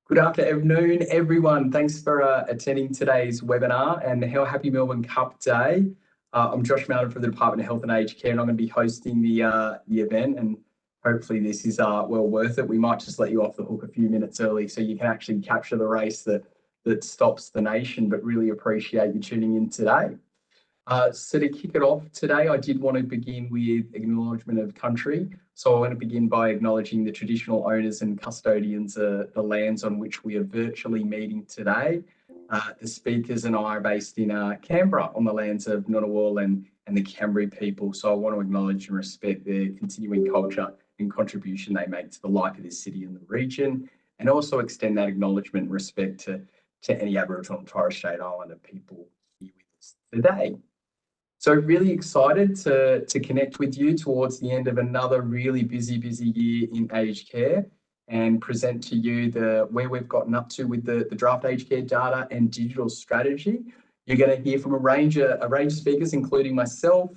Good afternoon, everyone. Thanks for attending today's webinar and How Happy Melbourne Cup Day. I'm Josh Maldon from the Department of Health and Aged Care, and I'm going to be hosting the event. And hopefully, this is well worth it. We might just let you off the hook a few minutes early, so you can actually capture the race that stops the nation. But really appreciate you tuning in today. So to kick it off today, I did want to begin with acknowledgement of country. So I want to begin by acknowledging the traditional owners and custodians of the lands on which we are virtually meeting today. The speakers and I are based in Canberra on the lands of Ngunnawal and the Cambry people. So I want to acknowledge and respect their continuing culture and contribution they make to the life of this city and the region, and also extend that acknowledgement and respect to any Aboriginal and Torres Strait Islander people here with us today. So really excited to connect with you towards the end of another really busy year in aged care and present to you where we've gotten up to with the draft aged care data and digital strategy. You're going to hear from a range of speakers, including myself.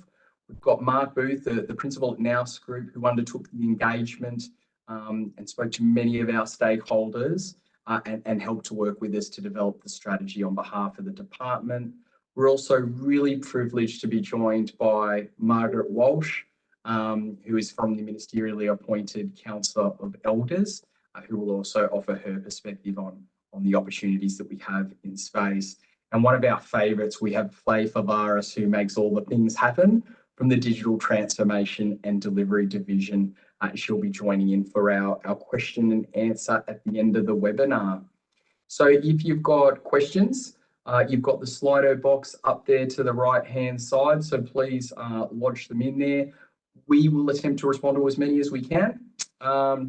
We've got Mark Booth, the principal at Nous Group, who undertook the engagement and spoke to many of our stakeholders and helped to work with us to develop the strategy on behalf of the department. We're also really privileged to be joined by Margaret Walsh, who is from the ministerially appointed Council of Elders, who will also offer her perspective on the opportunities that we have in space. And one of our favourites, we have Flevaras, who makes all the things happen from the digital transformation and delivery division. She'll be joining in for our question and answer at the end of the webinar. So if you've got questions, you've got the Slido box up there to the right-hand side, so please lodge them in there. We will attempt to respond to as many as we can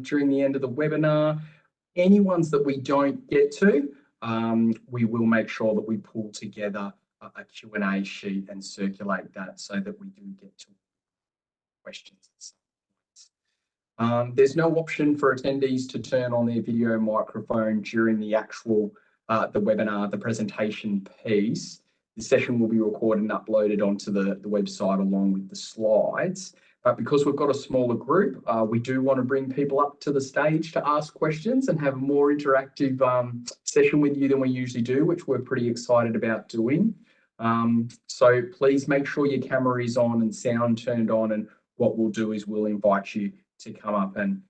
during the end of the webinar. Any ones that we don't get to, we will make sure that we pull together a Q&A sheet and circulate that so that we do get to questions. There's no option for attendees to turn on their video microphone during the actual the webinar, the presentation piece. The session will be recorded and uploaded onto the website along with the slides. But because we've got a smaller group, we do want to bring people up to the stage to ask questions and have a more interactive session with you than we usually do, which we're pretty excited about doing. So please make sure your camera is on and sound turned on, and what we'll do is we'll invite you to come up and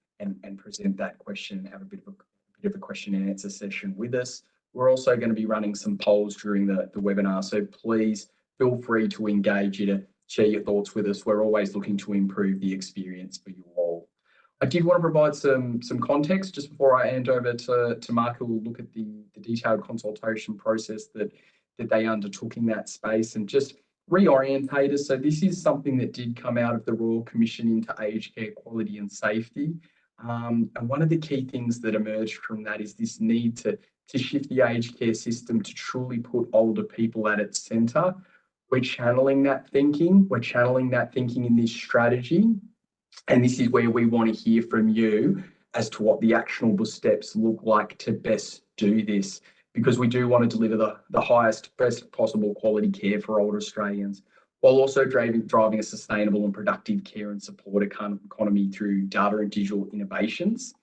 present that question and have a bit of a question and answer session with us. We're also going to be running some polls during the webinar, so please feel free to engage to share your thoughts with us. We're always looking to improve the experience for you all. I did want to provide some context just before I hand over to Mark, who will look at the detailed consultation process that they undertook in that space and just reorientate us. So this is something that did come out of the Royal Commission into Aged Care Quality and Safety. And one of the key things that emerged from that is this need to shift the aged care system to truly put older people at its centre. We're channeling that thinking. We're channeling that thinking in this strategy. And this is where we want to hear from you as to what the actionable steps look like to best do this, because we do want to deliver the highest, best possible quality care for older Australians, while also driving a sustainable and productive care and support economy through data and digital innovations.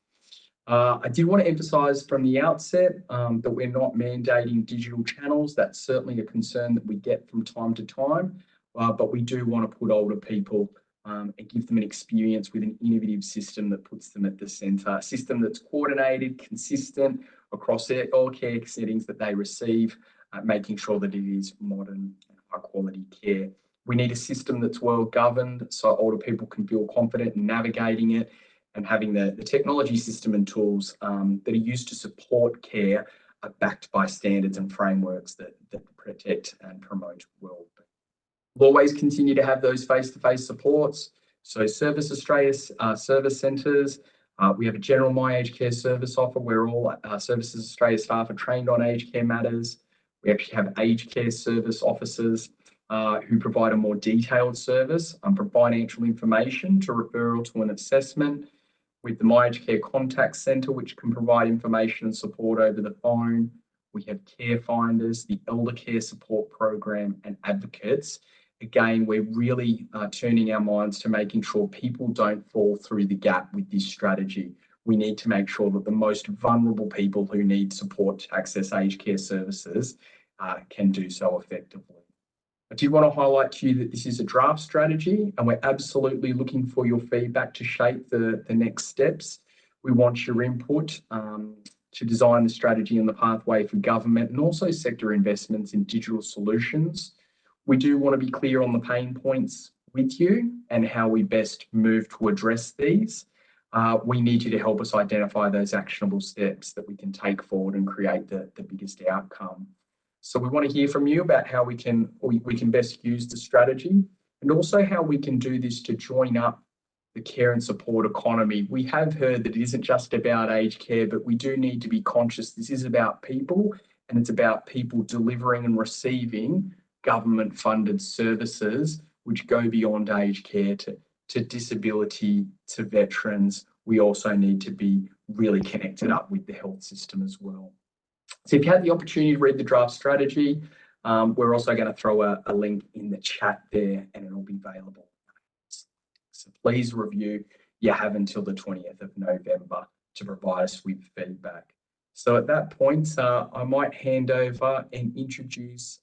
I did want to emphasise from the outset that we're not mandating digital channels. That's certainly a concern that we get from time to time, but we do want to put older people and give them an experience with an innovative system that puts them at the centre, a system that's coordinated, consistent across all care settings that they receive, making sure that it is modern and high quality care. We need a system that's well governed so older people can feel confident in navigating it, and having the technology system and tools that are used to support care are backed by standards and frameworks that protect and promote well-being. We'll always continue to have those face-to-face supports. So Service Australia service centres, we have a general My Aged Care service offer where all Services Australia staff are trained on aged care matters. We actually have aged care service officers who provide a more detailed service for financial information to referral to an assessment. With the My Aged Care Contact Centre, which can provide information and support over the phone. We have care finders, the elder care support program, and advocates. Again, we're really turning our minds to making sure people don't fall through the gap with this strategy. we need to make sure that the most vulnerable people who need support to access aged care services can do so effectively. I did want to highlight to you that this is a draft strategy, and we're absolutely looking for your feedback to shape the next steps. We want your input to design the strategy and the pathway for government and also sector investments in digital solutions. We do want to be clear on the pain points with you and how we best move to address these. We need you to help us identify those actionable steps that we can take forward and create the biggest outcome. So we want to hear from you about how we can best use the strategy, and also how we can do this to join up the care and support economy. We have heard that it isn't just about aged care, but we do need to be conscious this is about people, and it's about people delivering and receiving government funded services which go beyond aged care to disability, to veterans. We also need to be really connected up with the health system as well. So if you had the opportunity to read the draft strategy, we're also going to throw a link in the chat there, and it'll be available. So please review. You have until the 20th of November to provide us with feedback. So at that point, I might hand over and introduce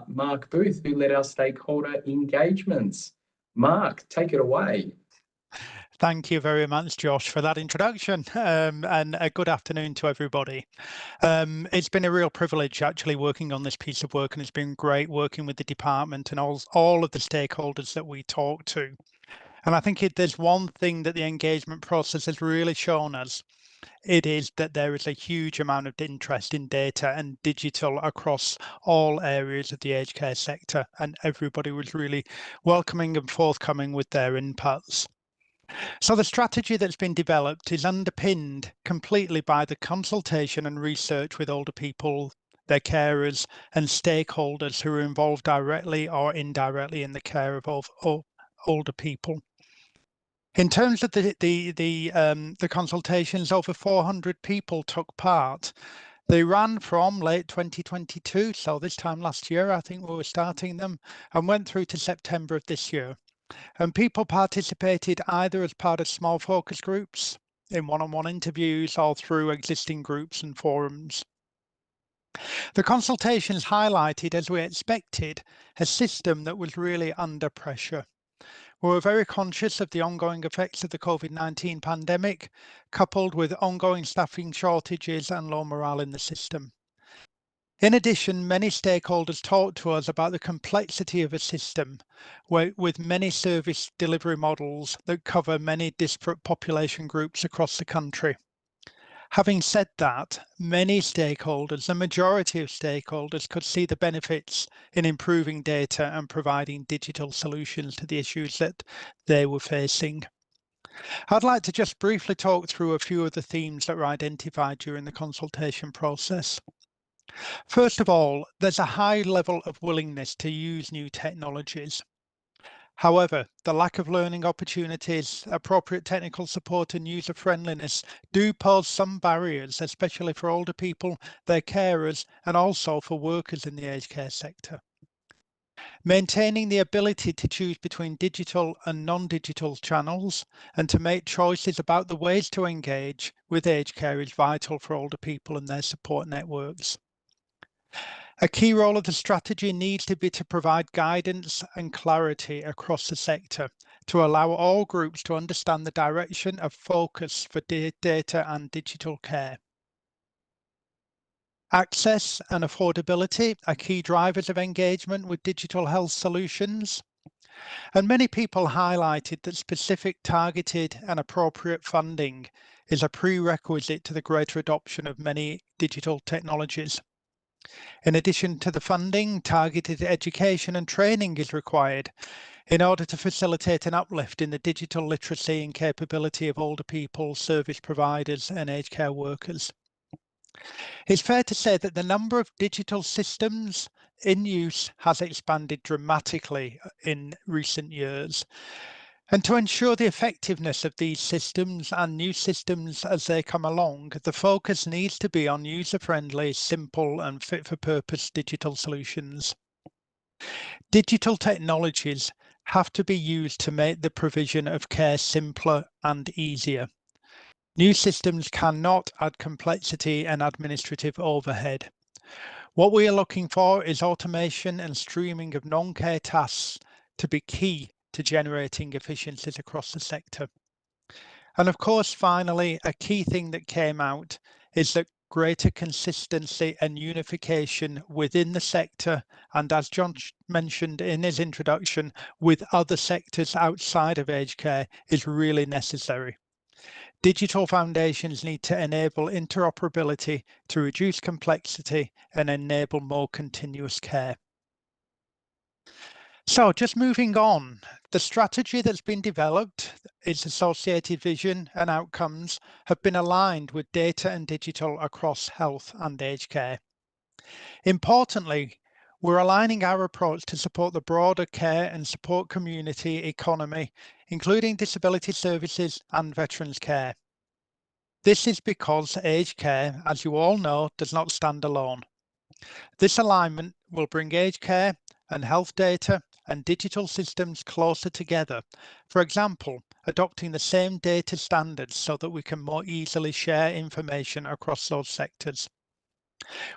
Mark Booth, who led our stakeholder engagements. Mark, take it away. Thank you very much, Josh, for that introduction, and a good afternoon to everybody. It's been a real privilege actually working on this piece of work, and it's been great working with the department and all of the stakeholders that we talk to. And I think there's one thing that the engagement process has really shown us. It is that there is a huge amount of interest in data and digital across all areas of the aged care sector, and everybody was really welcoming and forthcoming with their inputs. So the strategy that's been developed is underpinned completely by the consultation and research with older people, their carers and stakeholders who are involved directly or indirectly in the care of older people. In terms of the consultations, over 400 people took part. They ran from late 2022, so this time last year, I think we were starting them, and went through to September of this year. And people participated either as part of small focus groups, in one-on-one interviews, or through existing groups and forums. The consultations highlighted, as we expected, a system that was really under pressure. We were very conscious of the ongoing effects of the COVID-19 pandemic, coupled with ongoing staffing shortages and low morale in the system. In addition, many stakeholders talked to us about the complexity of a system with many service delivery models that cover many disparate population groups across the country. Having said that, many stakeholders, the majority of stakeholders, could see the benefits in improving data and providing digital solutions to the issues that they were facing. I'd like to just briefly talk through a few of the themes that were identified during the consultation process. First of all, there's a high level of willingness to use new technologies. However, the lack of learning opportunities, appropriate technical support and user friendliness do pose some barriers, especially for older people, their carers, and also for workers in the aged care sector. Maintaining the ability to choose between digital and non-digital channels and to make choices about the ways to engage with aged care is vital for older people and their support networks. A key role of the strategy needs to be to provide guidance and clarity across the sector to allow all groups to understand the direction of focus for data and digital care. Access and affordability are key drivers of engagement with digital health solutions. And many people highlighted that specific, targeted and appropriate funding is a prerequisite to the greater adoption of many digital technologies. In addition to the funding, targeted education and training is required in order to facilitate an uplift in the digital literacy and capability of older people, service providers and aged care workers. It's fair to say that the number of digital systems in use has expanded dramatically in recent years. And to ensure the effectiveness of these systems and new systems as they come along, the focus needs to be on user-friendly, simple and fit-for-purpose digital solutions. Digital technologies have to be used to make the provision of care simpler and easier. New systems cannot add complexity and administrative overhead. What we are looking for is automation and streaming of non-care tasks to be key to generating efficiencies across the sector. And of course, finally, a key thing that came out is that greater consistency and unification within the sector, and as John mentioned in his introduction, with other sectors outside of aged care is really necessary. Digital foundations need to enable interoperability to reduce complexity and enable more continuous care. So just moving on, the strategy that's been developed, its associated vision and outcomes have been aligned with data and digital across health and aged care. Importantly, we're aligning our approach to support the broader care and support community economy, including disability services and veterans care. This is because aged care, as you all know, does not stand alone. This alignment will bring aged care and health data and digital systems closer together. For example, adopting the same data standards so that we can more easily share information across those sectors.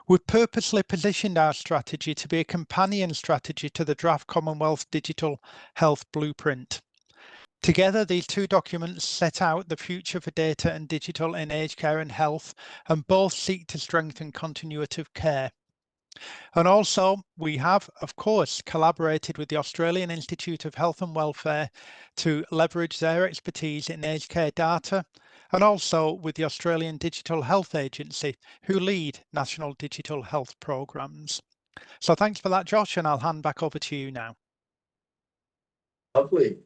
We've purposely positioned our strategy to be a companion strategy to the draft Commonwealth Digital Health Blueprint. Together, these two documents set out the future for data and digital in aged care and health, and both seek to strengthen continuity of care. And also, we have, of course, collaborated with the Australian Institute of Health and Welfare to leverage their expertise in aged care data, and also with the Australian Digital Health Agency, who lead national digital health programs. So thanks for that, Josh, and I'll hand back over to you now. Lovely.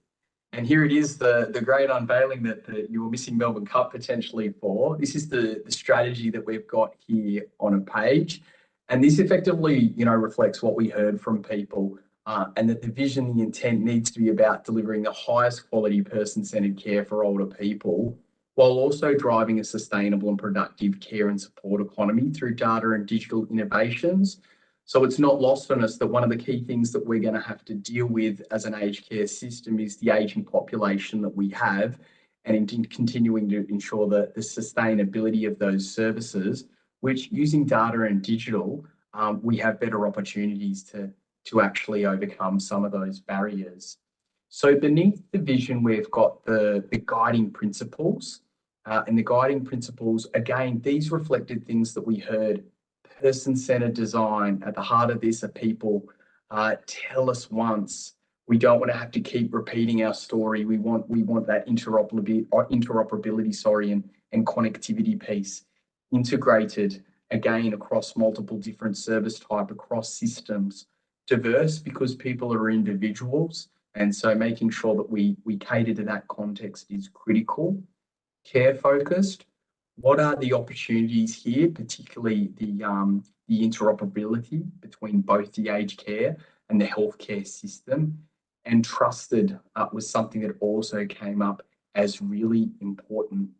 And here it is, the great unveiling that you were missing Melbourne Cup potentially for. This is the strategy that we've got here on a page. And this effectively, reflects what we heard from people, and that the vision, the intent needs to be about delivering the highest quality person-centered care for older people, while also driving a sustainable and productive care and support economy through data and digital innovations. So it's not lost on us that one of the key things that we're going to have to deal with as an aged care system is the ageing population that we have, and in continuing to ensure that the sustainability of those services, which using data and digital, we have better opportunities to actually overcome some of those barriers. So beneath the vision, we've got the guiding principles, and the guiding principles, again, these reflected things that we heard. Person-centered design, at the heart of this are people. Tell us once. We don't want to have to keep repeating our story. We want that interoperability, and connectivity piece integrated, again, across multiple different service type, across systems. Diverse, because people are individuals, and so making sure that we cater to that context is critical. Care focused. What are the opportunities here, particularly the interoperability between both the aged care and the healthcare system? And trusted was something that also came up as really important.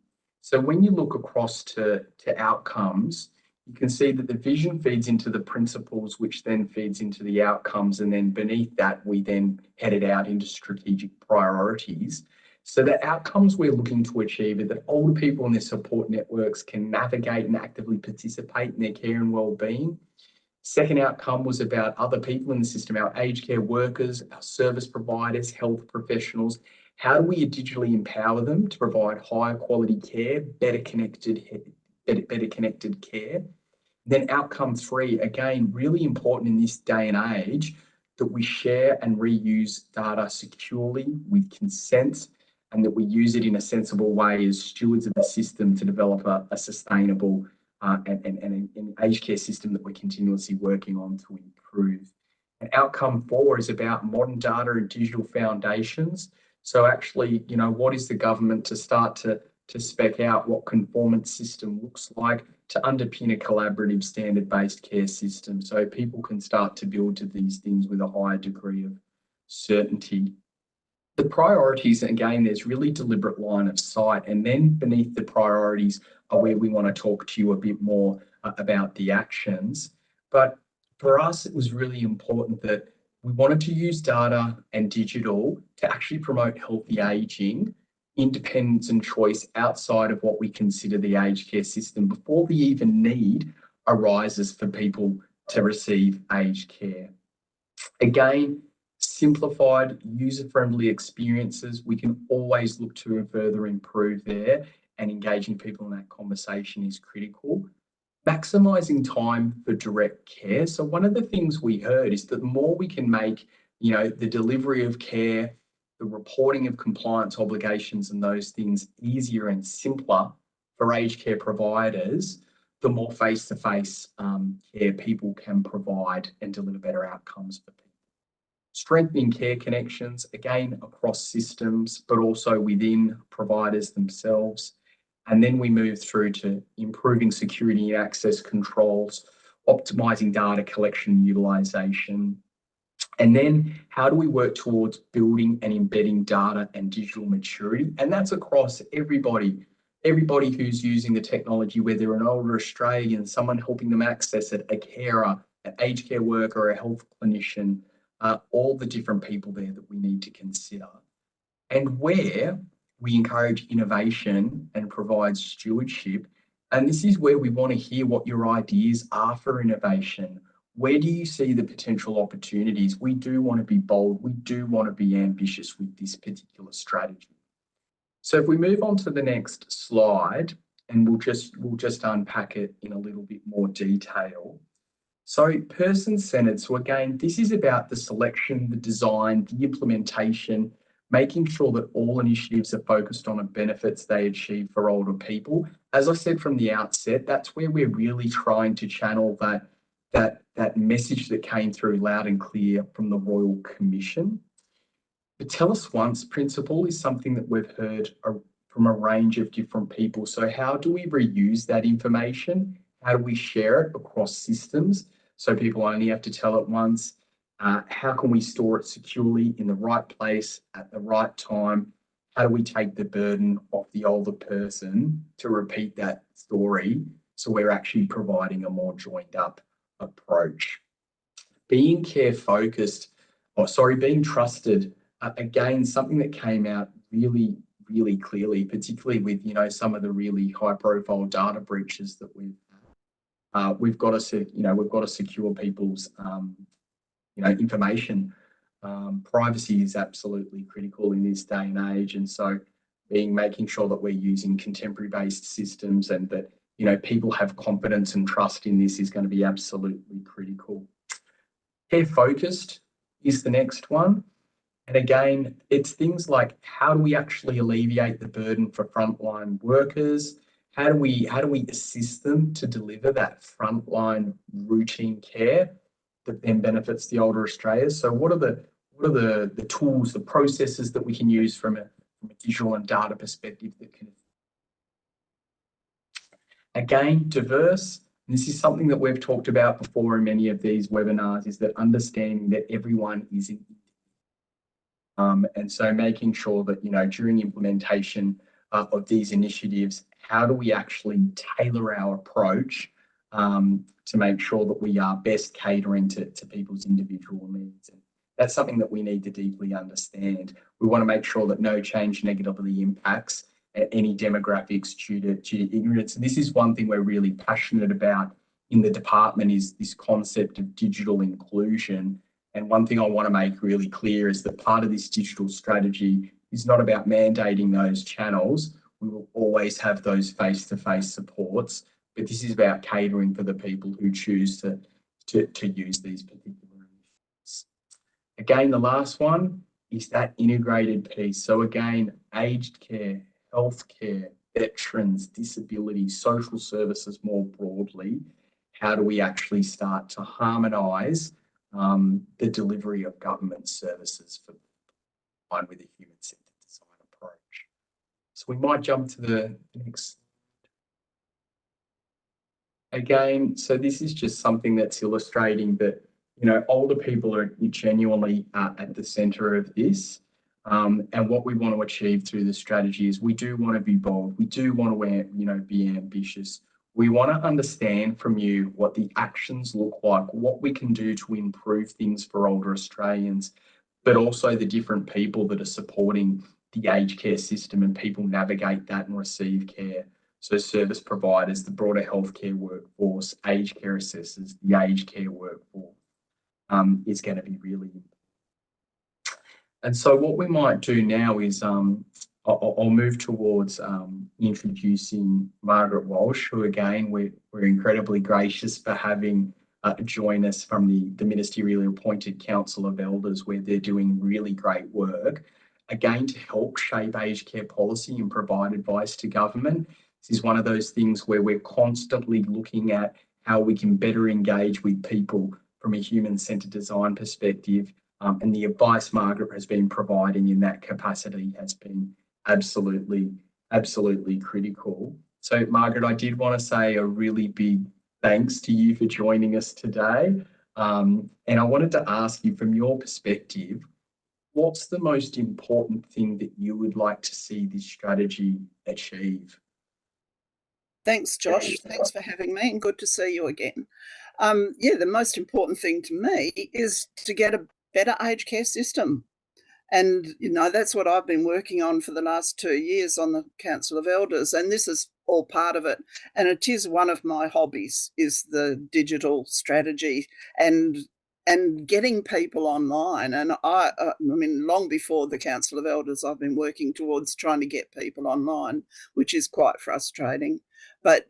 So when you look across to outcomes, you can see that the vision feeds into the principles, which then feeds into the outcomes. And then beneath that, we then headed out into strategic priorities. So the outcomes we're looking to achieve are that older people and their support networks can navigate and actively participate in their care and wellbeing. Second outcome was about other people in the system, our aged care workers, our service providers, health professionals. How do we digitally empower them to provide higher quality care, better connected care? Then outcome 3, again, really important in this day and age, that we share and reuse data securely with consent, and that we use it in a sensible way as stewards of the system to develop a sustainable and an aged care system that we're continuously working on to improve. And outcome 4 is about modern data and digital foundations. So actually, what is the government to start to spec out what conformance system looks like to underpin a collaborative standard-based care system, so people can start to build to these things with a higher degree of certainty. The priorities, again, there's really deliberate line of sight, and then beneath the priorities are where we want to talk to you a bit more about the actions. But for us, it was really important that we wanted to use data and digital to actually promote healthy aging independence and choice outside of what we consider the aged care system before the even need arises for people to receive aged care. Again, simplified, user-friendly experiences, we can always look to further improve there, and engaging people in that conversation is critical. Maximising time for direct care. So one of the things we heard is that the more we can make, the delivery of care, the reporting of compliance obligations and those things easier and simpler for aged care providers, the more face-to-face care people can provide and deliver better outcomes for people. Strengthening care connections, again, across systems, but also within providers themselves. And then we move through to improving security and access controls, optimising data collection and utilisation. And then how do we work towards building and embedding data and digital maturity? And that's across everybody who's using the technology, whether an older Australian, someone helping them access it, a carer, an aged care worker, a health clinician, all the different people there that we need to consider. And where we encourage innovation and provide stewardship, and this is where we want to hear what your ideas are for innovation. Where do you see the potential opportunities? We do want to be bold. We do want to be ambitious with this particular strategy. So if we move on to the next slide, and we'll just unpack it in a little bit more detail. So person-centered. So again, this is about the selection, the design, the implementation, making sure that all initiatives are focused on the benefits they achieve for older people. As I said from the outset, that's where we're really trying to channel that message that came through loud and clear from the Royal Commission. The Tell Us Once principle is something that we've heard from a range of different people. So how do we reuse that information? How do we share it across systems so people only have to tell it once? How can we store it securely in the right place at the right time? How do we take the burden off the older person to repeat that story so we're actually providing a more joined up approach? Being being trusted, again, something that came out really, really clearly, particularly with, some of the really high profile data breaches that we've got to secure people's, information. Privacy is absolutely critical in this day and age. And so making sure that we're using contemporary based systems and that, people have confidence and trust in this is going to be absolutely critical. Care focused is the next one. And again, it's things like how do we actually alleviate the burden for frontline workers? How do we assist them to deliver that frontline routine care that then benefits the older Australians? So what are the tools, the processes that we can use from a digital and data perspective that can, again, diverse. And this is something that we've talked about before in many of these webinars, is that understanding that everyone is in. And so making sure that, during implementation of these initiatives, how do we actually tailor our approach to make sure that we are best catering to people's individual needs? And that's something that we need to deeply understand. We want to make sure that no change negatively impacts any demographics due to ignorance. And this is one thing we're really passionate about in the department, is this concept of digital inclusion. And one thing I want to make really clear is that part of this digital strategy is not about mandating those channels. We will always have those face-to-face supports, but this is about catering for the people who choose to use these particular initiatives. Again, the last one is that integrated piece. So again, aged care, healthcare, veterans, disability, social services more broadly. How do we actually start to harmonise the delivery of government services for line with a human-centred design approach? So we might jump to the next. Again, so this is just something that's illustrating that, older people are genuinely at the centre of this. And what we want to achieve through the strategy is we do want to be bold. We do want to, be ambitious. We want to understand from you what the actions look like, what we can do to improve things for older Australians, but also the different people that are supporting the aged care system and people navigate that and receive care. So service providers, the broader healthcare workforce, aged care assessors, the aged care workforce is going to be really important. And so what we might do now is I'll move towards introducing Margaret Walsh, who again, we're incredibly gracious for having join us from the ministerially appointed Council of Elders, where they're doing really great work, again, to help shape aged care policy and provide advice to government. This is one of those things where we're constantly looking at how we can better engage with people from a human-centred design perspective. And the advice Margaret has been providing in that capacity has been absolutely critical. So Margaret, I did want to say a really big thanks to you for joining us today. And I wanted to ask you, from your perspective, what's the most important thing that you would like to see this strategy achieve? Thanks, Josh. Thanks for having me, and good to see you again. The most important thing to me is to get a better aged care system. And, that's what I've been working on for the last 2 years on the Council of Elders, and this is all part of it. And it is one of my hobbies, is the digital strategy and getting people online. And I mean, long before the Council of Elders, I've been working towards trying to get people online, which is quite frustrating. But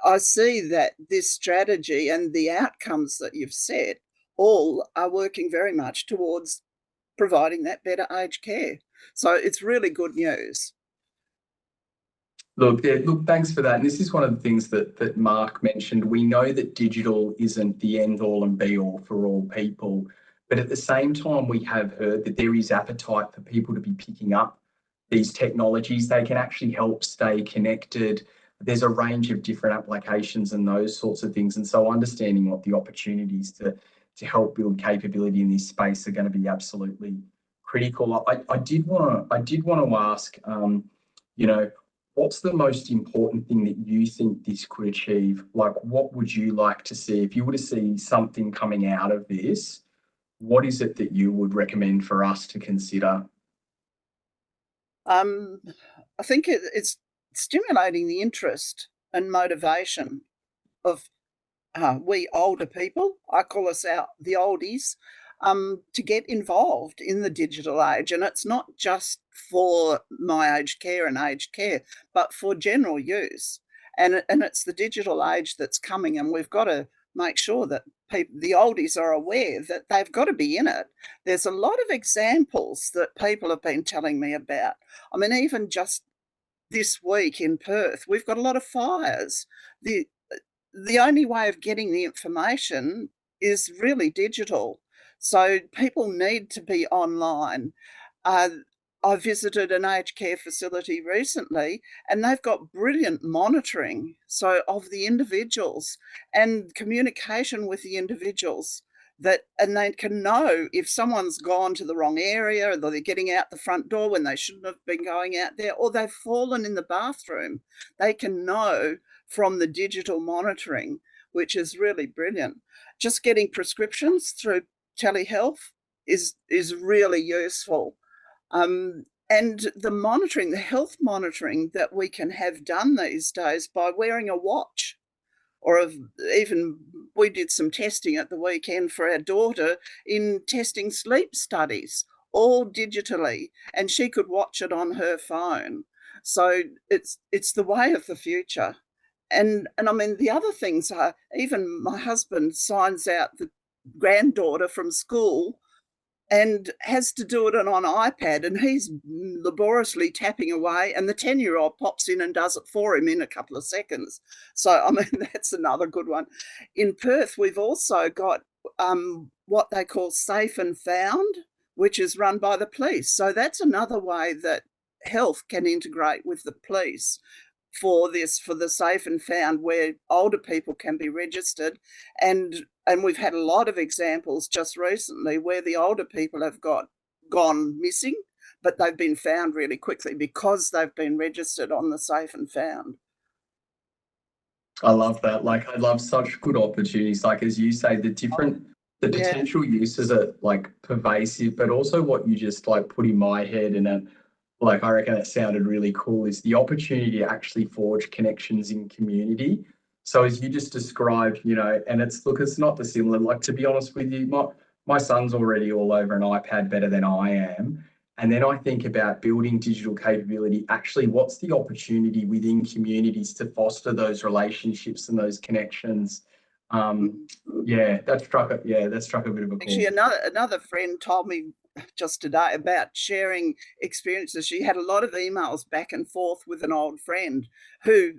I see that this strategy and the outcomes that you've set all are working very much towards providing that better aged care. So it's really good news. Look, thanks for that. And this is one of the things that Mark mentioned. We know that digital isn't the end all and be all for all people, but at the same time, we have heard that there is appetite for people to be picking up these technologies. They can actually help stay connected. There's a range of different applications and those sorts of things. And so understanding what the opportunities to help build capability in this space are going to be absolutely critical. I did want to ask, what's the most important thing that you think this could achieve? Like, what would you like to see? If you were to see something coming out of this, what is it that you would recommend for us to consider? I think it's stimulating the interest and motivation of we older people, I call us out the oldies, to get involved in the digital age. And it's not just for my aged care and aged care, but for general use. And it's the digital age that's coming, and we've got to make sure that the oldies are aware that they've got to be in it. There's a lot of examples that people have been telling me about. I mean, even just this week in Perth, we've got a lot of fires. The only way of getting the information is really digital. So people need to be online. I visited an aged care facility recently, and they've got brilliant monitoring of the individuals and communication with the individuals, and they can know if someone's gone to the wrong area, or they're getting out the front door when they shouldn't have been going out there, or they've fallen in the bathroom. They can know from the digital monitoring, which is really brilliant. Just getting prescriptions through telehealth is really useful. And the monitoring, the health monitoring that we can have done these days by wearing a watch, or even we did some testing at the weekend for our daughter in testing sleep studies, all digitally, and she could watch it on her phone. So it's the way of the future. And I mean, the other things are, even my husband signs out the granddaughter from school and has to do it on an iPad, and he's laboriously tapping away, and the 10-year-old pops in and does it for him in a couple of seconds. So, I mean, that's another good one. In Perth, we've also got what they call Safe and Found, which is run by the police. So that's another way that health can integrate with the police for the Safe and Found, where older people can be registered. And we've had a lot of examples just recently where the older people have gone missing, but they've been found really quickly because they've been registered on the Safe and Found. I love that. Like, I love such good opportunities. Like, as you say, the potential uses are like pervasive, but also what you just like put in my head, and like I reckon that sounded really cool, is the opportunity to actually forge connections in community. So as you just described, you know, and it's not dissimilar. Like, to be honest with you, my son's already all over an iPad better than I am. And then I think about building digital capability. Actually, what's the opportunity within communities to foster those relationships and those connections? Yeah, that struck a bit of a chord. Actually, another friend told me just today about sharing experiences. She had a lot of emails back and forth with an old friend who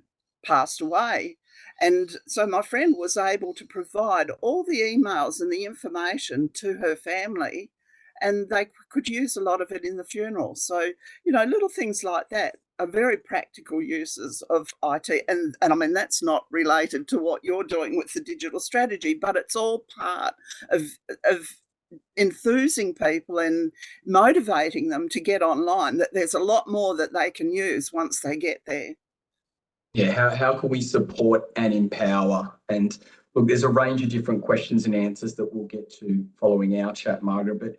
passed away. And so my friend was able to provide all the emails and the information to her family, and they could use a lot of it in the funeral. So, you know, little things like that are very practical uses of IT. And I mean, that's not related to what you're doing with the digital strategy, but it's all part of enthusing people and motivating them to get online, that there's a lot more that they can use once they get there. Yeah, how can we support and empower? And look, there's a range of different questions and answers that we'll get to following our chat, Margaret, but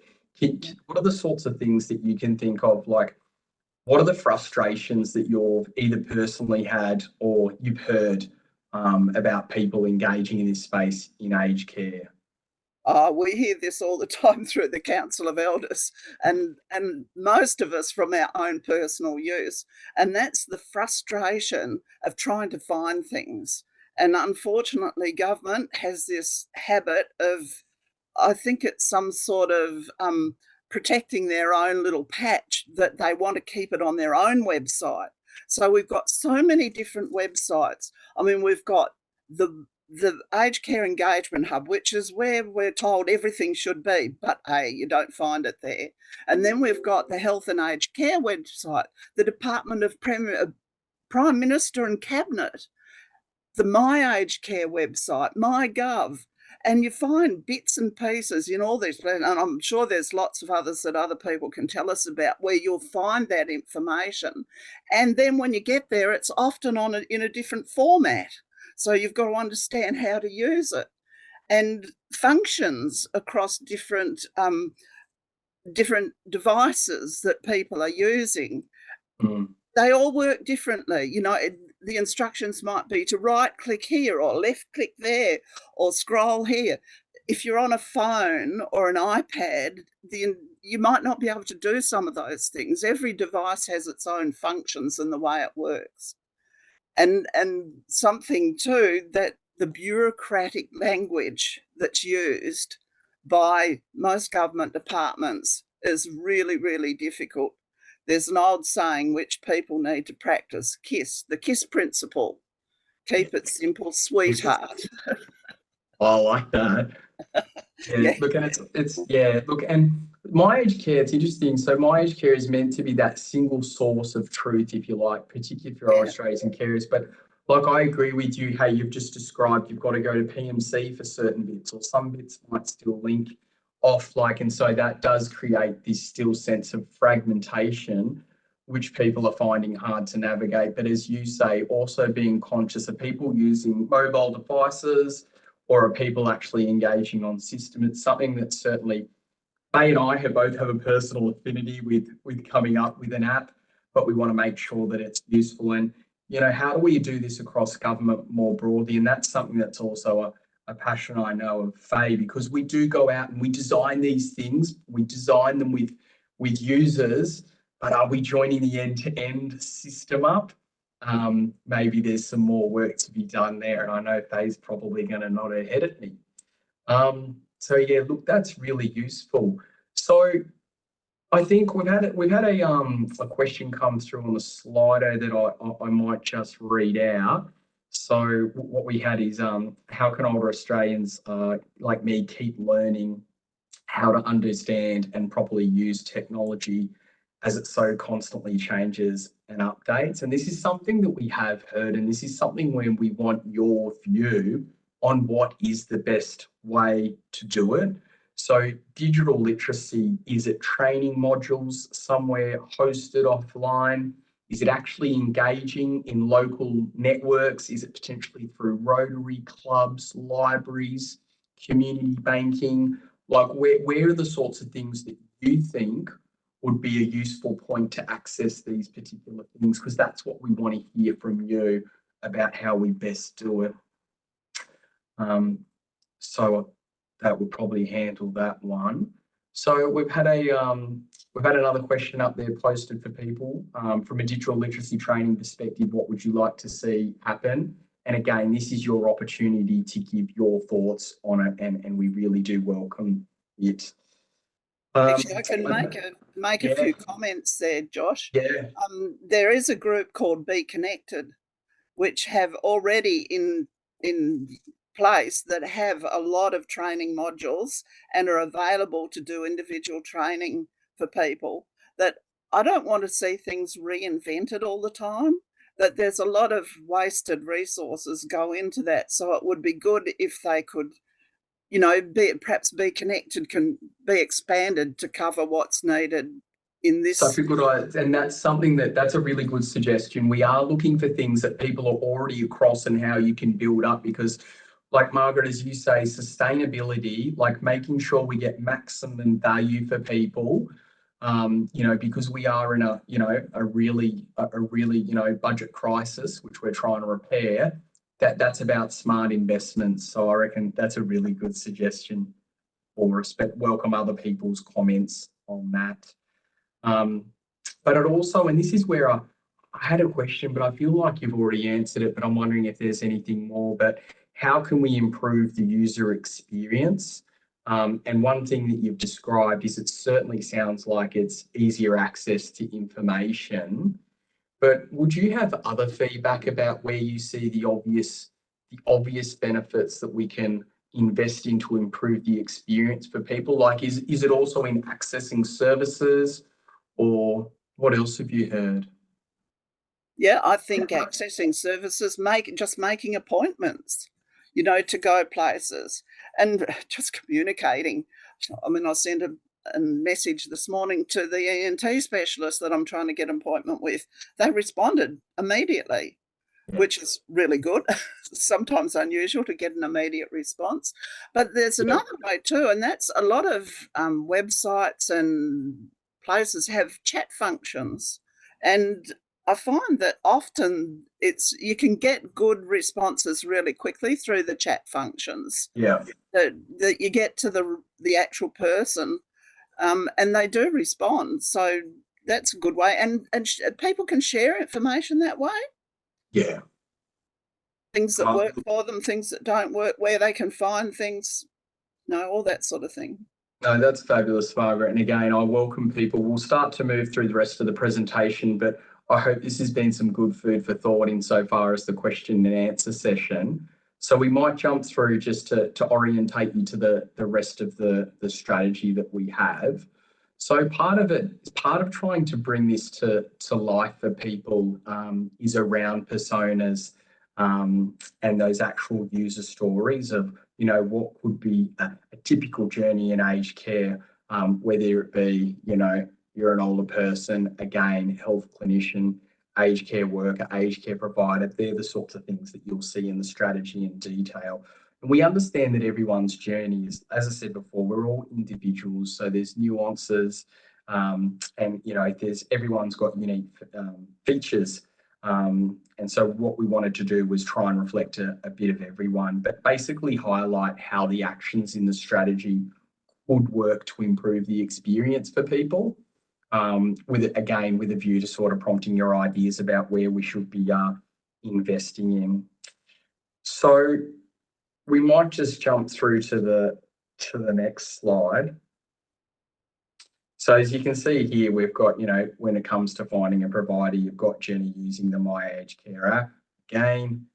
what are the sorts of things that you can think of? Like, what are the frustrations that you've either personally had or you've heard about people engaging in this space in aged care? We hear this all the time through the Council of Elders, and most of us from our own personal use. And that's the frustration of trying to find things. And unfortunately, government has this habit of, I think it's some sort of protecting their own little patch, that they want to keep it on their own website. So we've got so many different websites. I mean, we've got the Aged Care Engagement Hub, which is where we're told everything should be, but you don't find it there. And then we've got the Health and Aged Care website, the Department of Prime Minister and Cabinet, the My Aged Care website, MyGov, and you find bits and pieces in all these, and I'm sure there's lots of others that other people can tell us about, where you'll find that information. And then when you get there, it's often in a different format. So you've got to understand how to use it, and functions across different devices that people are using. They all work differently. You know, the instructions might be to right click here or left click there or scroll here. If you're on a phone or an iPad, you might not be able to do some of those things. Every device has its own functions and the way it works. And something too, that the bureaucratic language that's used by most government departments is really, really difficult. There's an old saying which people need to practice: the KISS principle. Keep it simple, sweetheart. I like that. Yeah, look, and look, and My Aged Care, it's interesting. So My Aged Care is meant to be that single source of truth, if you like, particularly for our Australian carers. But like, I agree with you. Hey, you've just described you've got to go to PMC for certain bits, or some bits might still link off, like, and so that does create this still sense of fragmentation, which people are finding hard to navigate. But as you say, also being conscious of people using mobile devices, or are people actually engaging on system? It's something that certainly May and I both have a personal affinity with coming up with an app, but we want to make sure that it's useful. And, you know, how do we do this across government more broadly? And that's something that's also a passion I know of Faye, because we do go out and we design these things. We design them with users, but are we joining the end-to-end system up? Maybe there's some more work to be done there, and I know Faye's probably going to nod her head at me. So yeah, look, that's really useful. So I think we've had a question come through on the Slido that I might just read out. So what we had is how can older Australians like me keep learning how to understand and properly use technology as it so constantly changes and updates? And this is something that we have heard, and this is something when we want your view on what is the best way to do it. So digital literacy, is it training modules somewhere hosted offline? Is it actually engaging in local networks? Is it potentially through Rotary clubs, libraries, community banking? Like, where are the sorts of things that you think would be a useful point to access these particular things, because that's what we want to hear from you about how we best do it. So that would probably handle that one. So we've had another question up there posted for people. From a digital literacy training perspective, what would you like to see happen? And again, this is your opportunity to give your thoughts on it, and we really do welcome it. Actually, I can make a yeah. few comments there, Josh. Yeah. There is a group called Be Connected, which have already in place that have a lot of training modules and are available to do individual training for people. That I don't want to see things reinvented all the time, that there's a lot of wasted resources go into that. So it would be good if they could, you know, perhaps Be Connected can be expanded to cover what's needed in this. Such a good idea, and that's something that's a really good suggestion. We are looking for things that people are already across and how you can build up, because like Margaret, as you say, sustainability, like making sure we get maximum value for people, you know, because we are in a, you know, a really, you know, budget crisis, which we're trying to repair. That's about smart investments. So I reckon that's a really good suggestion for welcome other people's comments on that. But it also, and this is where I had a question, but I feel like you've already answered it, but I'm wondering if there's anything more. But how can we improve the user experience? And one thing that you've described is it certainly sounds like it's easier access to information. But would you have other feedback about where you see the obvious benefits that we can invest in to improve the experience for people? Like, is it also in accessing services, or what else have you heard? Yeah, I think accessing services, making appointments, you know, to go places, and just communicating. I mean, I sent a message this morning to the ENT specialist that I'm trying to get an appointment with. They responded immediately, which is really good. Sometimes unusual to get an immediate response. But there's another way too, and that's a lot of websites and places have chat functions. And I find that often you can get good responses really quickly through the chat functions. Yeah. That you get to the actual person, and they do respond. So that's a good way. And people can share information that way. Yeah. Things that work for them, things that don't work, where they can find things, all that sort of thing. No, that's fabulous, Margaret. And again, I welcome people. We'll start to move through the rest of the presentation, but I hope this has been some good food for thought insofar as the question and answer session. So we might jump through just to orientate you to the rest of the strategy that we have. So part of trying to bring this to life for people is around personas and those actual user stories of, you know, what could be a typical journey in aged care, whether it be, you know, you're an older person, again, health clinician, aged care worker, aged care provider. They're the sorts of things that you'll see in the strategy in detail. And we understand that everyone's journey is, as I said before, we're all individuals, so there's nuances, and you know, everyone's got unique features. And so what we wanted to do was try and reflect a bit of everyone, but basically highlight how the actions in the strategy would work to improve the experience for people, with a view to sort of prompting your ideas about where we should be investing in. So we might just jump through to the next slide. So as you can see here, we've got, you know, when it comes to finding a provider, you've got Jenny using the My Aged Care app again,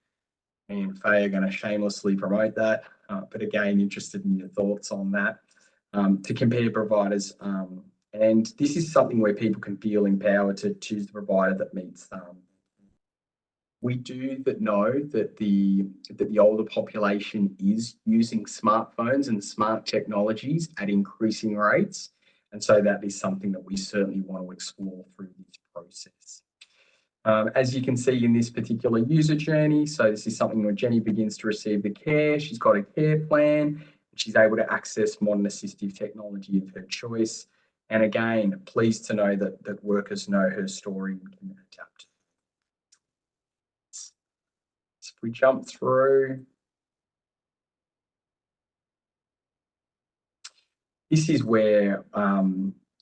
and Faye are going to shamelessly promote that. But again, interested in your thoughts on that, to compare providers. And this is something where people can feel empowered to choose the provider that meets them. We do know that the older population is using smartphones and smart technologies at increasing rates. And so that is something that we certainly want to explore through this process. As you can see in this particular user journey, so this is something where Jenny begins to receive the care. She's got a care plan. She's able to access modern assistive technology of her choice. And again, pleased to know that workers know her story and can adapt. So if we jump through, this is where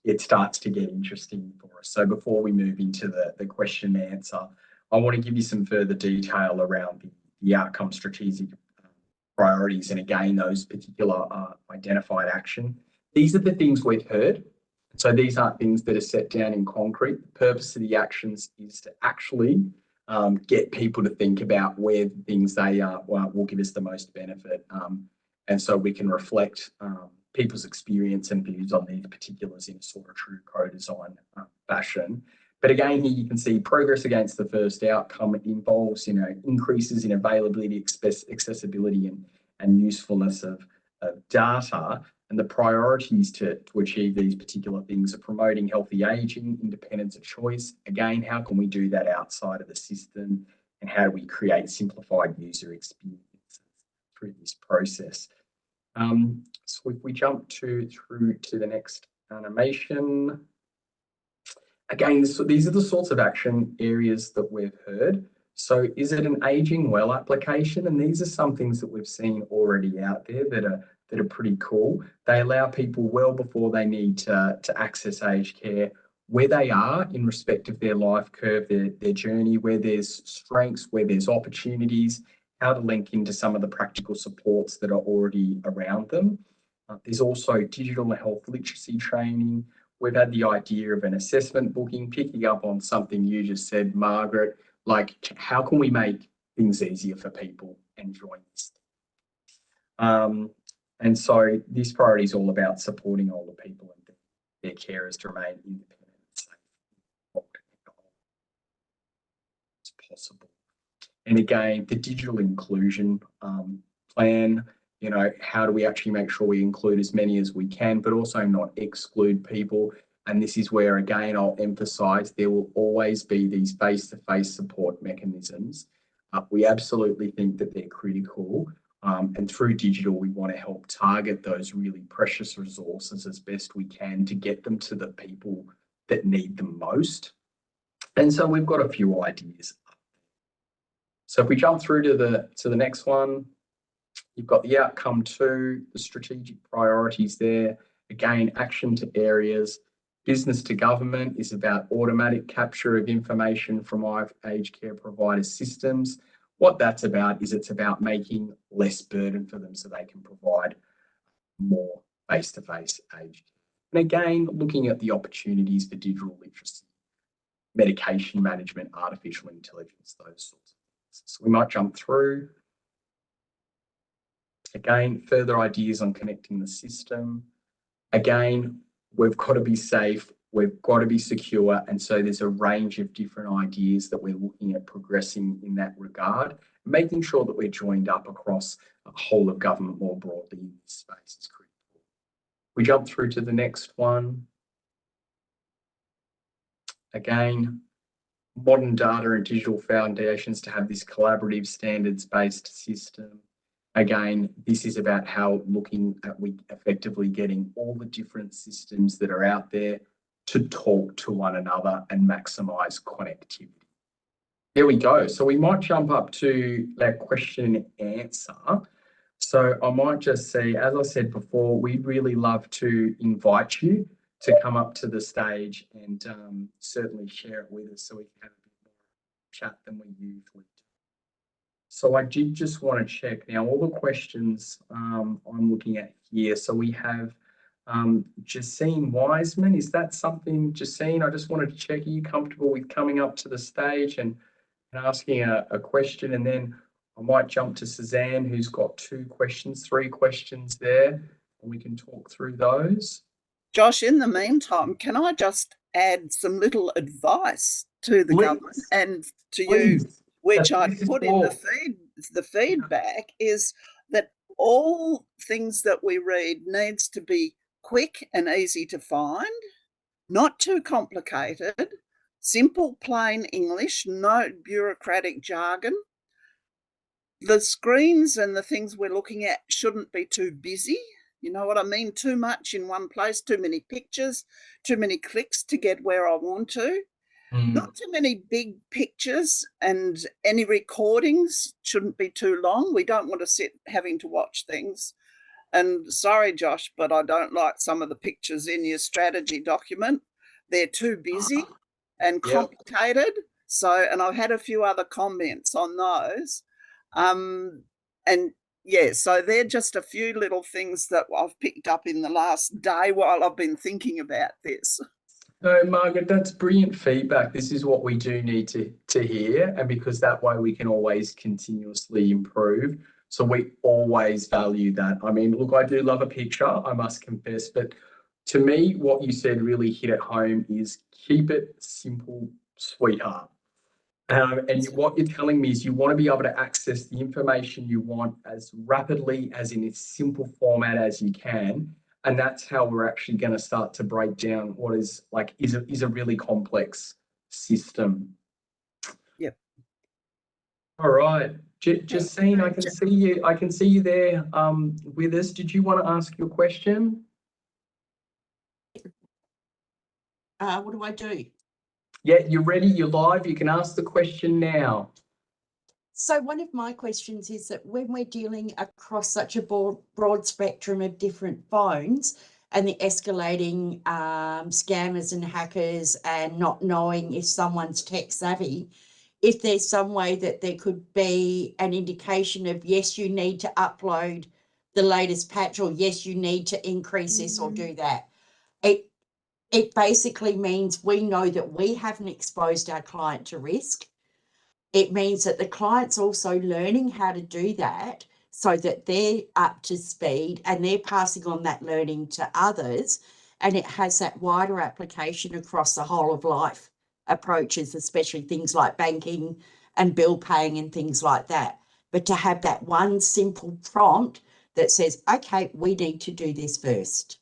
it starts to get interesting for us. So before we move into the question and answer, I want to give you some further detail around the outcome strategic priorities, and again, those particular identified action. These are the things we've heard. So these aren't things that are set down in concrete. The purpose of the actions is to actually get people to think about where the things they will give us the most benefit. And so we can reflect people's experience and views on these particulars in a sort of true co-design fashion. But again, here you can see progress against the first outcome. It involves, increases in availability, accessibility, and usefulness of data. And the priorities to achieve these particular things are promoting healthy aging, independence of choice. Again, how can we do that outside of the system? And how do we create simplified user experiences through this process? So if we jump through to the next animation. Again, these are the sorts of action areas that we've heard. So is it an aging well application? And these are some things that we've seen already out there that are pretty cool. They allow people well before they need to access aged care, where they are in respect of their life curve, their journey, where there's strengths, where there's opportunities, how to link into some of the practical supports that are already around them. There's also digital health literacy training. We've had the idea of an assessment booking, picking up on something you just said, Margaret, like how can we make things easier for people and join this? And so this priority is all about supporting older people and their carers to remain independent and safe as possible. And again, the digital inclusion plan, how do we actually make sure we include as many as we can, but also not exclude people? And this is where, again, I'll emphasize there will always be these face-to-face support mechanisms. We absolutely think that they're critical. And through digital, we want to help target those really precious resources as best we can to get them to the people that need them most. And so we've got a few ideas. So if we jump through to the next one, you've got the outcome 2, the strategic priorities there. Again, action to areas. Business to government is about automatic capture of information from aged care provider systems. What that's about is it's about making less burden for them so they can provide more face-to-face aged care. And again, looking at the opportunities for digital literacy, medication management, artificial intelligence, those sorts of things. So we might jump through. Again, further ideas on connecting the system. Again, we've got to be safe, we've got to be secure, and so there's a range of different ideas that we're looking at progressing in that regard, making sure that we're joined up across a whole of government more broadly in this space is critical. We jump through to the next one. Again, modern data and digital foundations to have this collaborative standards-based system. Again, this is about how looking at we effectively getting all the different systems that are out there to talk to one another and maximize connectivity. There we go. So we might jump up to that question and answer. So I might just say, as I said before, we'd really love to invite you to come up to the stage and certainly share it with us so we can have a bit more chat than we usually do. So I did just want to check now all the questions I'm looking at here. So we have Jacine Wiseman. Is that something, Jacine? I just wanted to check, are you comfortable with coming up to the stage and asking a question? And then I might jump to Suzanne, who's got 3 questions there, and we can talk through those. Josh, in the meantime, can I just add some little advice to the government and to you, which I put in the feedback, is that all things that we read needs to be quick and easy to find, not too complicated, simple, plain English, no bureaucratic jargon. The screens and the things we're looking at shouldn't be too busy. You know what I mean? Too much in one place, too many pictures, too many clicks to get where I want to. Not too many big pictures, and any recordings shouldn't be too long. We don't want to sit having to watch things. And sorry, Josh, but I don't like some of the pictures in your strategy document. They're too busy and complicated. So, and I've had a few other comments on those. And yeah, so they're just a few little things that I've picked up in the last day while I've been thinking about this. No, Margaret, that's brilliant feedback. This is what we do need to hear, and because that way we can always continuously improve. So we always value that. I mean, look, I do love a picture, I must confess, but to me, what you said really hit at home is keep it simple, sweetheart. And what you're telling me is you want to be able to access the information you want as rapidly as in a simple format as you can. And that's how we're actually going to start to break down what is a really complex system. Yep. All right, Justine, I can see you there with us. Did you want to ask your question? What do I do? Yeah, you're ready. You're live. You can ask the question now. So one of my questions is that when we're dealing across such a broad spectrum of different phones and the escalating scammers and hackers and not knowing if someone's tech savvy, if there's some way that there could be an indication of, yes, you need to upload the latest patch, or yes, you need to increase this or do that. It basically means we know that we haven't exposed our client to risk. It means that the client's also learning how to do that so that they're up to speed and they're passing on that learning to others. And it has that wider application across the whole of life approaches, especially things like banking and bill paying and things like that. But to have that one simple prompt that says, okay, we need to do this first.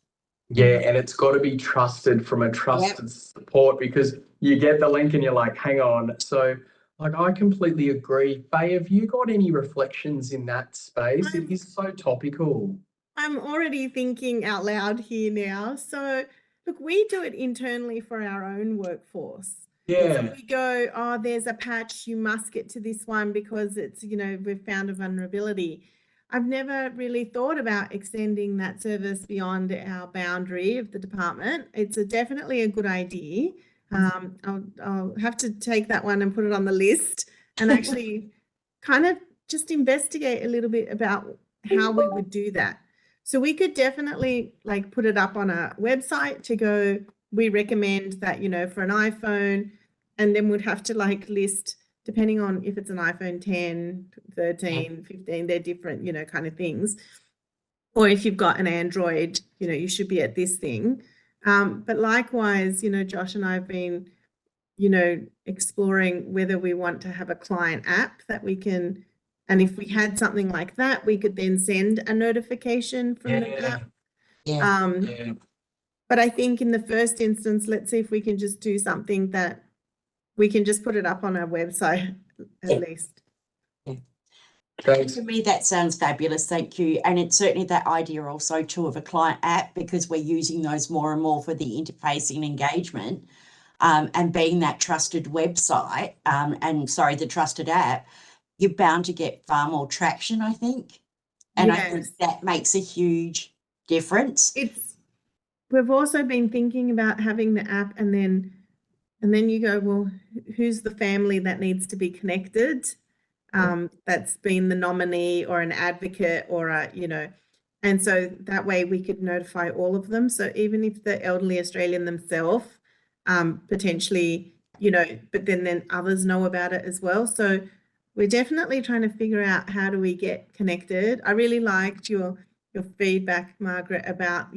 Yeah, and it's got to be trusted from a trusted support, because you get the link and you're like, hang on. So, like, I completely agree. Faye, have you got any reflections in that space? It is so topical. I'm already thinking out loud here now. So, look, we do it internally for our own workforce. Yeah. So we go, oh, there's a patch, you must get to this one because it's, we've found a vulnerability. I've never really thought about extending that service beyond our boundary of the department. It's definitely a good idea. I'll have to take that one and put it on the list and actually kind of just investigate a little bit about how we would do that. So we could definitely put it up on a website to go, we recommend that, for an iPhone, and then we'd have to list, depending on if it's an iPhone 10, 13, 15, they're different, kind of things. Or if you've got an Android, you should be at this thing. But likewise, Josh and I have been, exploring whether we want to have a client app that we can, and if we had something like that, we could then send a notification from the app. Yeah. But I think in the first instance, let's see if we can just do something that we can just put it up on our website at least. Thanks. To me, that sounds fabulous. Thank you. And it's certainly that idea also too of a client app, because we're using those more and more for the interfacing and engagement, and being that trusted website, the trusted app, you're bound to get far more traction, I think. And I think that makes a huge difference. We've also been thinking about having the app and then you go, well, who's the family that needs to be connected? That's been the nominee or an advocate or and so that way we could notify all of them. So even if the elderly Australian themselves potentially, but then others know about it as well. So we're definitely trying to figure out how do we get connected. I really liked your feedback, Margaret, about,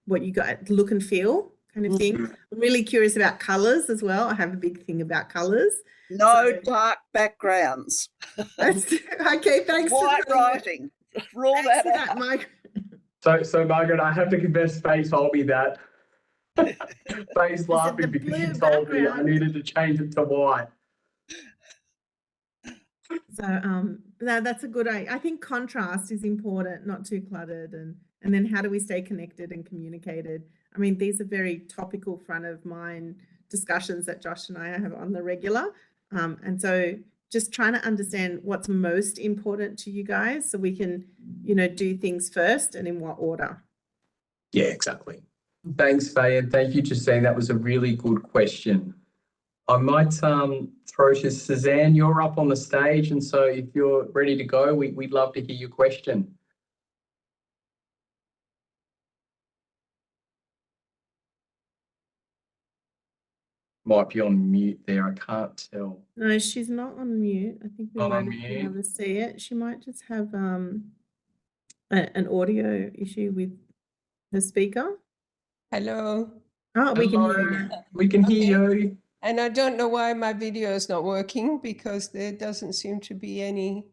what you got, look and feel kind of thing. I'm really curious about colours as well. I have a big thing about colours. No dark backgrounds. Okay, thanks. White writing. Rule that out. So Margaret, I have to confess, Faye told me that. Faye's laughing because she told me I needed to change it to white. So that's a good, I think contrast is important, not too cluttered, and then how do we stay connected and communicated? I mean, these are very topical front of mind discussions that Josh and I have on the regular. And so just trying to understand what's most important to you guys so we can, do things first and in what order. Yeah, exactly. Thanks, Faye, and thank you, Justine. That was a really good question. I might throw to Suzanne. You're up on the stage, and so if you're ready to go, we'd love to hear your question. Might be on mute there. I can't tell. No, she's not on mute. I think we Not might on have been able mute. to see it. She might just have an audio issue with the speaker. Hello. Oh, we can hear you Hello. now. We can hear you. And I don't know why my video is not working because there doesn't seem to be any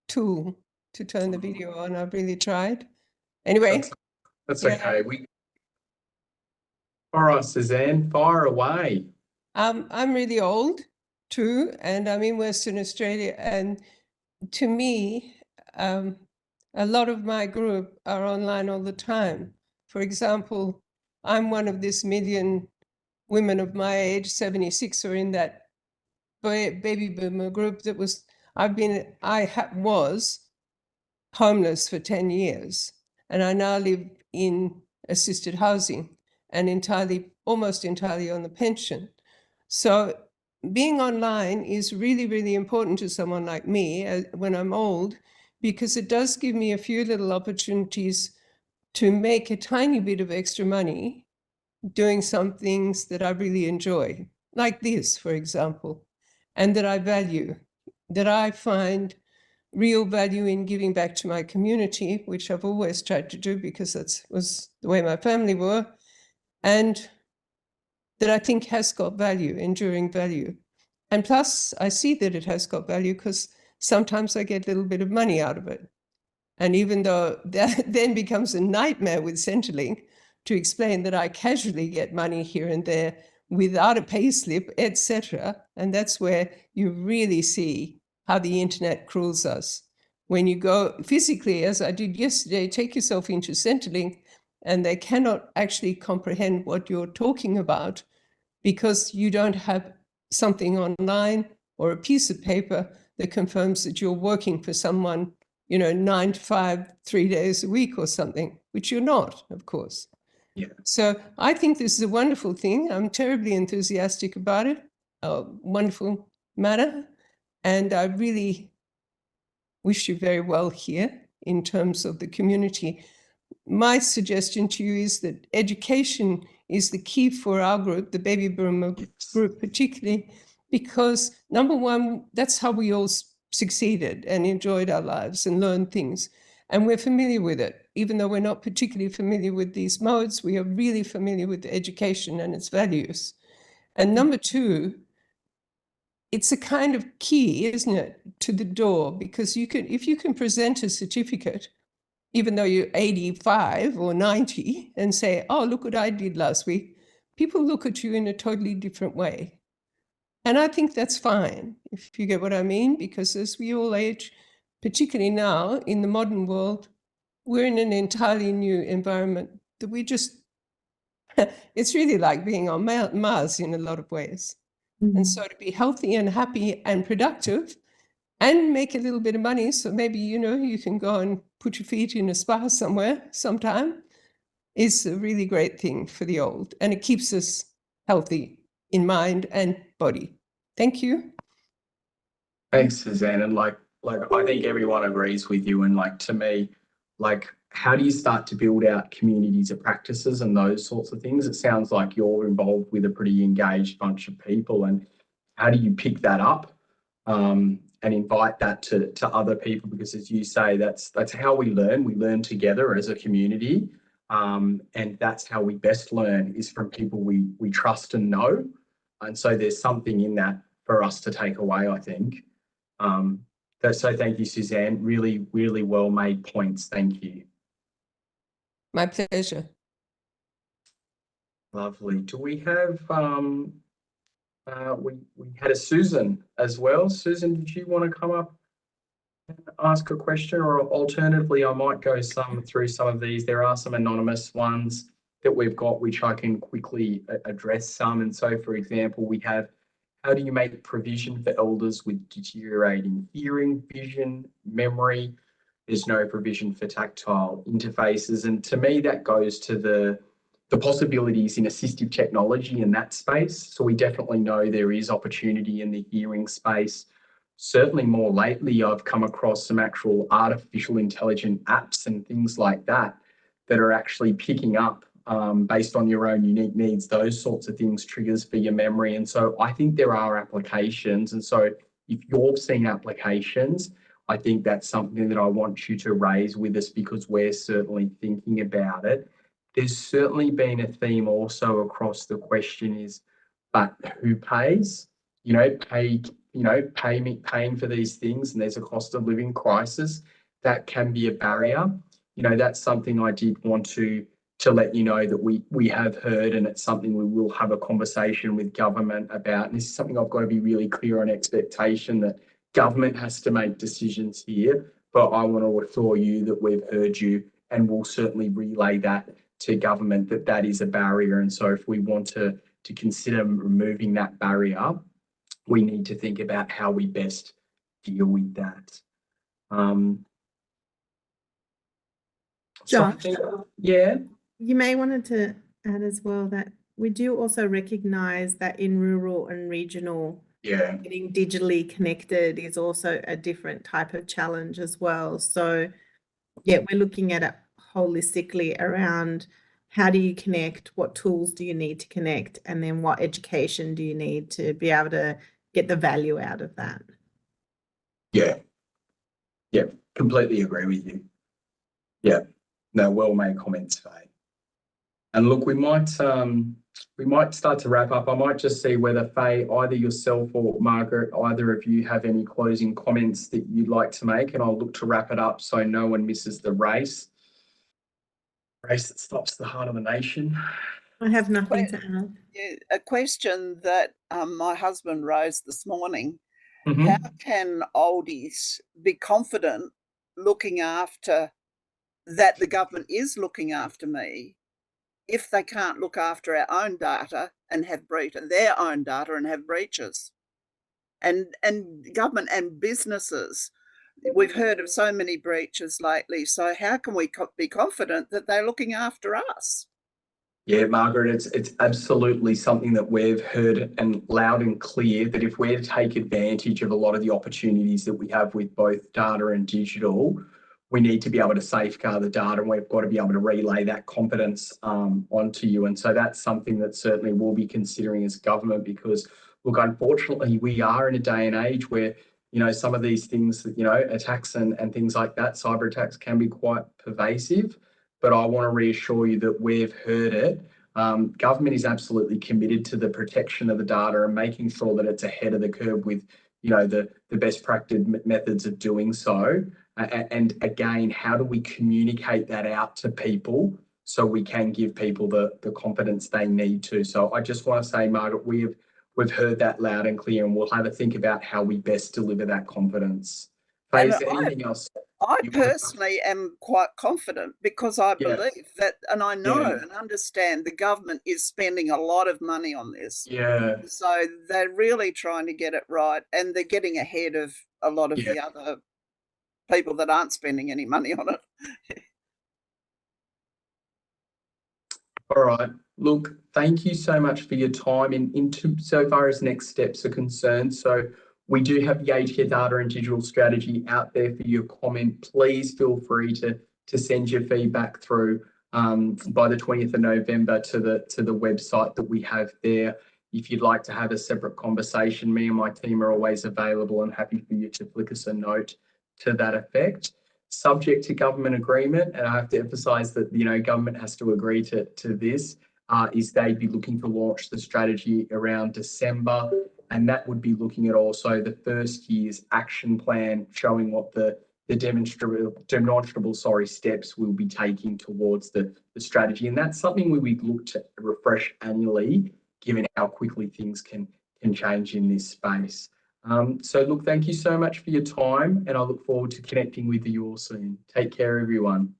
tool to turn the video on. I've really tried. Anyway. That's yeah. okay. All right, Suzanne, fire away. I'm really old too, and I'm in Western Australia. And to me, a lot of my group are online all the time. For example, I'm one of this million women of my age, 76, are in that baby boomer group that was, was homeless for 10 years. And I now live in assisted housing and almost entirely on the pension. So being online is really, really important to someone like me when I'm old, because it does give me a few little opportunities to make a tiny bit of extra money doing some things that I really enjoy, like this, for example, and that I value, that I find real value in giving back to my community, which I've always tried to do because that was the way my family were, and that I think has got value, enduring value. And plus, I see that it has got value because sometimes I get a little bit of money out of it. And even though that then becomes a nightmare with Centrelink to explain that I casually get money here and there without a pay slip, etc. And that's where you really see how the internet cruels us. When you go physically, as I did yesterday, take yourself into Centrelink, and they cannot actually comprehend what you're talking about because you don't have something online or a piece of paper that confirms that you're working for someone, 9 to 5, 3 days a week or something, which you're not, of course. Yeah. So I think this is a wonderful thing. I'm terribly enthusiastic about it, a wonderful matter. And I really wish you very well here in terms of the community. My suggestion to you is that education is the key for our group, the baby boomer group particularly, because number one, that's how we all succeeded and enjoyed our lives and learned things. And we're familiar with it. Even though we're not particularly familiar with these modes, we are really familiar with education and its values. And number two, it's a kind of key, isn't it, to the door, because if you can present a certificate, even though you're 85 or 90, and say, oh, look what I did last week, people look at you in a totally different way. And I think that's fine, if you get what I mean, because as we all age, particularly now in the modern world, we're in an entirely new environment that we just, it's really like being on Mars in a lot of ways. Mm-hmm. And so to be healthy and happy and productive and make a little bit of money, so maybe, you can go and put your feet in a spa somewhere sometime, is a really great thing for the old. And it keeps us healthy in mind and body. Thank you. Thanks, Suzanne. And like I think everyone agrees with you. And to me, how do you start to build out communities of practices and those sorts of things? It sounds like you're involved with a pretty engaged bunch of people. And how do you pick that up and invite that to other people? Because as you say, that's how we learn. We learn together as a community. And that's how we best learn, is from people we trust and know. And so there's something in that for us to take away, I think. So thank you, Suzanne. Really, really well made points. Thank you. My pleasure. Lovely. Do we have we had a Susan as well. Susan, did you want to come up and ask a question, or alternatively, I might go through some of these. There are some anonymous ones that we've got, which I can quickly address some. And so, for example, we have, how do you make provision for elders with deteriorating hearing, vision, memory? There's no provision for tactile interfaces. And to me, that goes to the possibilities in assistive technology in that space. So we definitely know there is opportunity in the hearing space. Certainly more lately, I've come across some actual artificial intelligent apps and things like that that are actually picking up based on your own unique needs, those sorts of things, triggers for your memory. And so I think there are applications. And so if you're seeing applications, I think that's something that I want you to raise with us, because we're certainly thinking about it. There's certainly been a theme also across the question is, but who pays? Paying for these things, and there's a cost of living crisis that can be a barrier. That's something I did want to let you know that we have heard, and it's something we will have a conversation with government about. And this is something I've got to be really clear on expectation, that government has to make decisions here, but I want to assure you that we've heard you, and we'll certainly relay that to government, that is a barrier. And so if we want to consider removing that barrier, we need to think about how we best deal with that. Josh, yeah. You may wanted to add as well that we do also recognise that in rural and regional, getting digitally connected is also a different type of challenge as well. So yeah, we're looking at it holistically around how do you connect, what tools do you need to connect, and then what education do you need to be able to get the value out of that. Yeah, completely agree with you. Yeah, no, well made comments, Faye. And look, we might start to wrap up. I might just see whether, Faye, either yourself or Margaret, either of you have any closing comments that you'd like to make, and I'll look to wrap it up so no one misses the race that stops the heart of the nation. I have nothing to add. Yeah, a question that my husband raised this morning. Mm-hmm. How can oldies be confident looking after that the government is looking after me if they can't look after our own data and have their own data and have breaches? And government and businesses, we've heard of so many breaches lately. So how can we be confident that they're looking after us? Yeah, Margaret, it's absolutely something that we've heard and loud and clear, that if we're to take advantage of a lot of the opportunities that we have with both data and digital, we need to be able to safeguard the data, and we've got to be able to relay that confidence onto you. And so that's something that certainly we'll be considering as government, because look, unfortunately, we are in a day and age where, some of these things, attacks and things like that, cyber attacks, can be quite pervasive. But I want to reassure you that we've heard it. Government is absolutely committed to the protection of the data and making sure that it's ahead of the curve with, the best practice methods of doing so. And again, how do we communicate that out to people so we can give people the confidence they need to? So I just want to say, Margaret, we've heard that loud and clear, and we'll have a think about how we best deliver that confidence. Faye, is there anything else? I personally am quite confident, because I believe that, and I know and understand the government is spending a lot of money on this. Yeah. So they're really trying to get it right, and they're getting ahead of a lot of the other people that aren't spending any money on it. All right. Look, thank you so much for your time into so far as next steps are concerned. So we do have the aged care data and digital strategy out there for your comment. Please feel free to send your feedback through by the 20th of November to the website that we have there. If you'd like to have a separate conversation, me and my team are always available and happy for you to flick us a note to that effect. Subject to government agreement, and I have to emphasise that government has to agree to this, is they'd be looking to launch the strategy around December, and that would be looking at also the first year's action plan, showing what the demonstrable steps we'll be taking towards the strategy. And that's something we would look to refresh annually, given how quickly things can can change in this space. So look, thank you so much for your time, and I look forward to connecting with you all soon. Take care, everyone.